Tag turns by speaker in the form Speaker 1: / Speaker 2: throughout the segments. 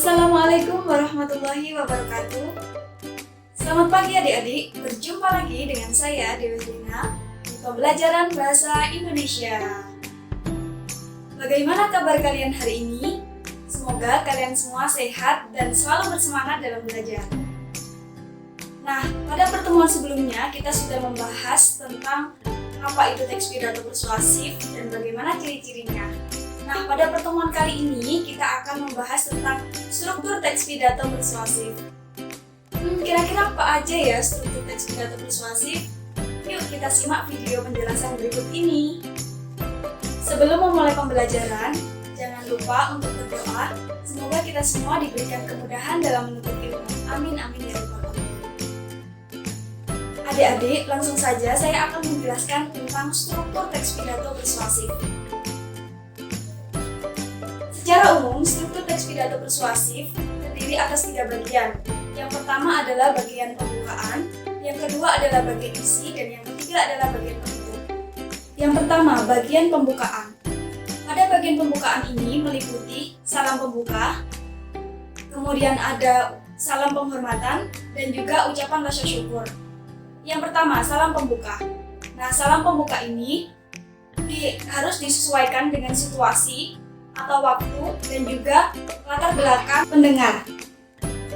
Speaker 1: Assalamualaikum warahmatullahi wabarakatuh. Selamat pagi adik-adik, berjumpa lagi dengan saya Dewi Lina di pembelajaran Bahasa Indonesia. Bagaimana kabar kalian hari ini? Semoga kalian semua sehat dan selalu bersemangat dalam belajar. Nah, pada pertemuan sebelumnya kita sudah membahas tentang apa itu teks pidato persuasif dan bagaimana ciri-cirinya. Nah, pada pertemuan kali ini kita akan membahas tentang struktur teks pidato persuasif. Kira-kira apa aja ya struktur teks pidato persuasif? Yuk kita simak video penjelasan berikut ini. Sebelum memulai pembelajaran, jangan lupa untuk berdoa. Semoga kita semua diberikan kemudahan dalam menuntut ilmu. Amin amin ya rabbal alamin. Adik-adik, langsung saja saya akan menjelaskan tentang struktur teks pidato persuasif. Secara umum, struktur teks pidato persuasif terdiri atas 3 bagian. Yang pertama adalah bagian pembukaan, yang kedua adalah bagian isi, dan yang ketiga adalah bagian penutup. Yang pertama, bagian pembukaan. Pada bagian pembukaan ini meliputi salam pembuka, kemudian ada salam penghormatan, dan juga ucapan rasa syukur. Yang pertama, salam pembuka. Nah, salam pembuka ini harus disesuaikan dengan situasi atau waktu dan juga latar belakang pendengar.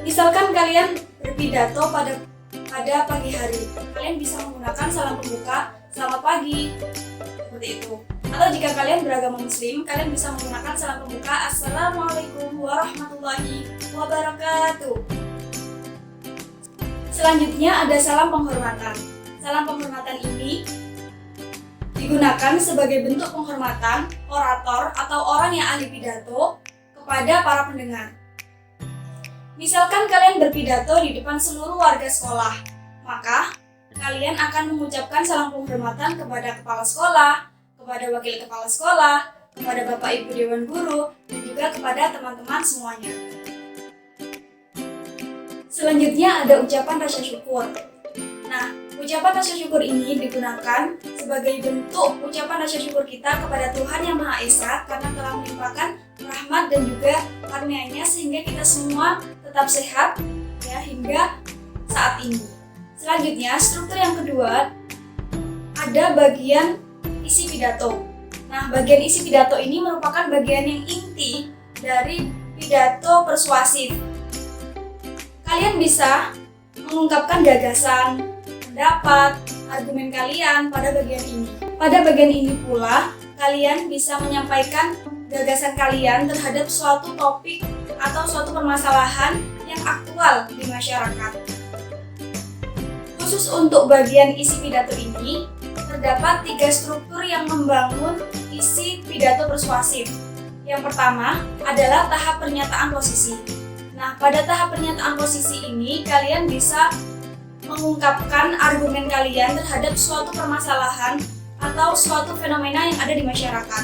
Speaker 1: Misalkan kalian berpidato pada pagi hari, kalian bisa menggunakan salam pembuka selamat pagi, seperti itu. Atau jika kalian beragama muslim, kalian bisa menggunakan salam pembuka Assalamualaikum warahmatullahi wabarakatuh. Selanjutnya ada salam penghormatan. Salam penghormatan ini digunakan sebagai bentuk penghormatan orator atau orang yang ahli pidato kepada para pendengar. Misalkan kalian berpidato di depan seluruh warga sekolah, maka kalian akan mengucapkan salam penghormatan kepada kepala sekolah, kepada wakil kepala sekolah, kepada Bapak Ibu Dewan Guru, dan juga kepada teman-teman semuanya. Selanjutnya ada ucapan rasa syukur. Nah, ucapan rasa syukur ini digunakan sebagai bentuk ucapan rasa syukur kita kepada Tuhan Yang Maha Esa karena telah melimpahkan rahmat dan juga karunia-Nya sehingga kita semua tetap sehat ya hingga saat ini. Selanjutnya, struktur yang kedua ada bagian isi pidato. Nah, bagian isi pidato ini merupakan bagian yang inti dari pidato persuasif. Kalian bisa mengungkapkan gagasan, pendapat, argumen kalian pada bagian ini. Pada bagian ini pula, kalian bisa menyampaikan gagasan kalian terhadap suatu topik atau suatu permasalahan yang aktual di masyarakat. Khusus untuk bagian isi pidato ini, terdapat 3 struktur yang membangun isi pidato persuasif. Yang pertama adalah tahap pernyataan posisi. Nah, pada tahap pernyataan posisi ini, kalian bisa mengungkapkan argumen kalian terhadap suatu permasalahan atau suatu fenomena yang ada di masyarakat.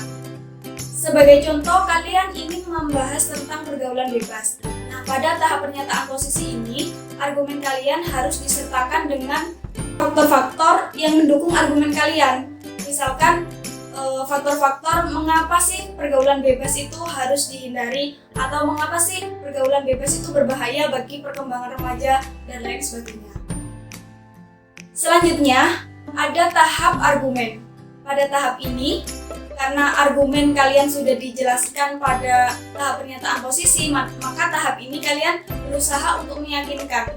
Speaker 1: Sebagai contoh, kalian ingin membahas tentang pergaulan bebas. Nah, pada tahap pernyataan posisi ini, argumen kalian harus disertakan dengan faktor-faktor yang mendukung argumen kalian. Misalkan, faktor-faktor mengapa sih pergaulan bebas itu harus dihindari atau mengapa sih pergaulan bebas itu berbahaya bagi perkembangan remaja dan lain sebagainya. Selanjutnya, ada tahap argumen. Pada tahap ini, karena argumen kalian sudah dijelaskan pada tahap pernyataan posisi, maka tahap ini kalian berusaha untuk meyakinkan.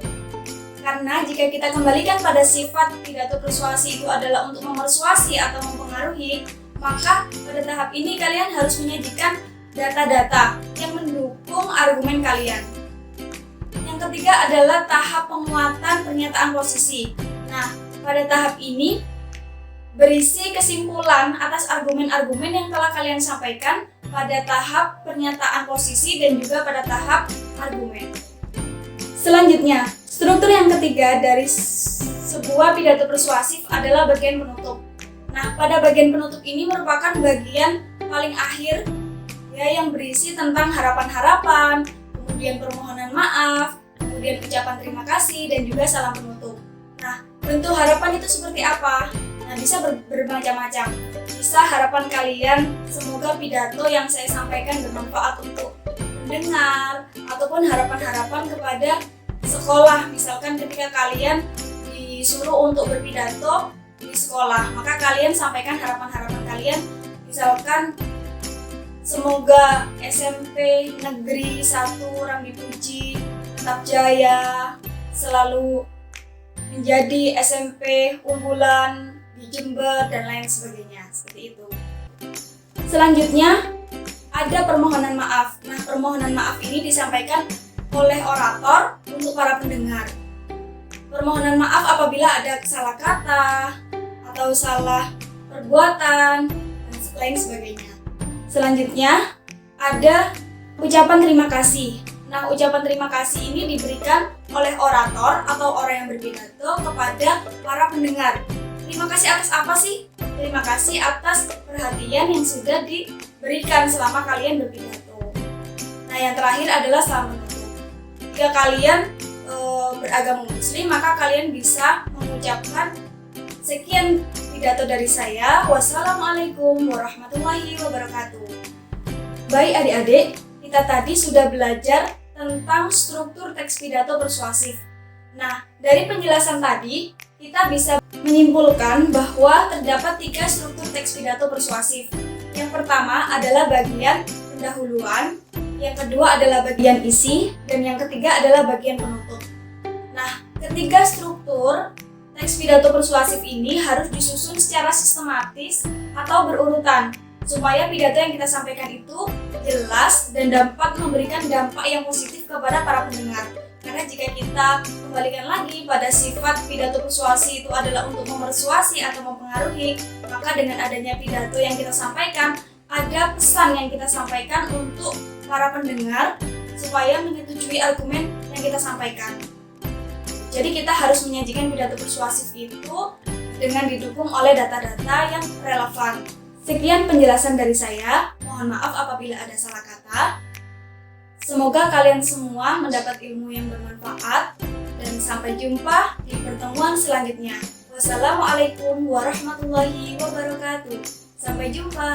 Speaker 1: Karena jika kita kembalikan pada sifat pidato persuasi itu adalah untuk memersuasi atau mempengaruhi, maka pada tahap ini kalian harus menyajikan data-data yang mendukung argumen kalian. Yang ketiga adalah tahap penguatan pernyataan posisi. Nah, pada tahap ini berisi kesimpulan atas argumen-argumen yang telah kalian sampaikan pada tahap pernyataan posisi dan juga pada tahap argumen. Selanjutnya, struktur yang ketiga dari sebuah pidato persuasif adalah bagian penutup. Nah, pada bagian penutup ini merupakan bagian paling akhir ya yang berisi tentang harapan-harapan, kemudian permohonan maaf, kemudian ucapan terima kasih dan juga salam penutup. Nah, bentuk harapan itu seperti apa? Nah, bisa bermacam-macam. Bisa harapan kalian semoga pidato yang saya sampaikan bermanfaat untuk pendengar ataupun harapan-harapan kepada sekolah. Misalkan ketika kalian disuruh untuk berpidato di sekolah, maka kalian sampaikan harapan-harapan kalian. Misalkan semoga SMP Negeri 1 Rambi Puji tetap jaya, selalu menjadi SMP unggulan di Jember dan lain sebagainya, seperti itu. Selanjutnya ada permohonan maaf. Nah, permohonan maaf ini disampaikan oleh orator untuk para pendengar. Permohonan maaf apabila ada salah kata atau salah perbuatan dan lain sebagainya. Selanjutnya ada ucapan terima kasih. Nah, ucapan terima kasih ini diberikan oleh orator atau orang yang berpidato kepada para pendengar. Terima kasih atas apa sih? Terima kasih atas perhatian yang sudah diberikan selama kalian berpidato. Nah, yang terakhir adalah salam penutup. Jika kalian beragama Muslim, maka kalian bisa mengucapkan sekian pidato dari saya. Wassalamualaikum warahmatullahi wabarakatuh. Baik adik-adik, kita tadi sudah belajar tentang struktur teks pidato persuasif. Nah, dari penjelasan tadi, kita bisa menyimpulkan bahwa terdapat 3 struktur teks pidato persuasif. Yang pertama adalah bagian pendahuluan, yang kedua adalah bagian isi, dan yang ketiga adalah bagian penutup. Nah, ketiga struktur teks pidato persuasif ini harus disusun secara sistematis atau berurutan, supaya pidato yang kita sampaikan itu jelas dan dapat memberikan dampak yang positif kepada para pendengar. Karena jika kita kembalikan lagi pada sifat pidato persuasi itu adalah untuk memersuasi atau mempengaruhi, maka dengan adanya pidato yang kita sampaikan, ada pesan yang kita sampaikan untuk para pendengar supaya menyetujui argumen yang kita sampaikan. Jadi kita harus menyajikan pidato persuasif itu dengan didukung oleh data-data yang relevan. Sekian penjelasan dari saya, mohon maaf apabila ada salah kata. Semoga kalian semua mendapat ilmu yang bermanfaat dan sampai jumpa di pertemuan selanjutnya. Wassalamualaikum warahmatullahi wabarakatuh. Sampai jumpa.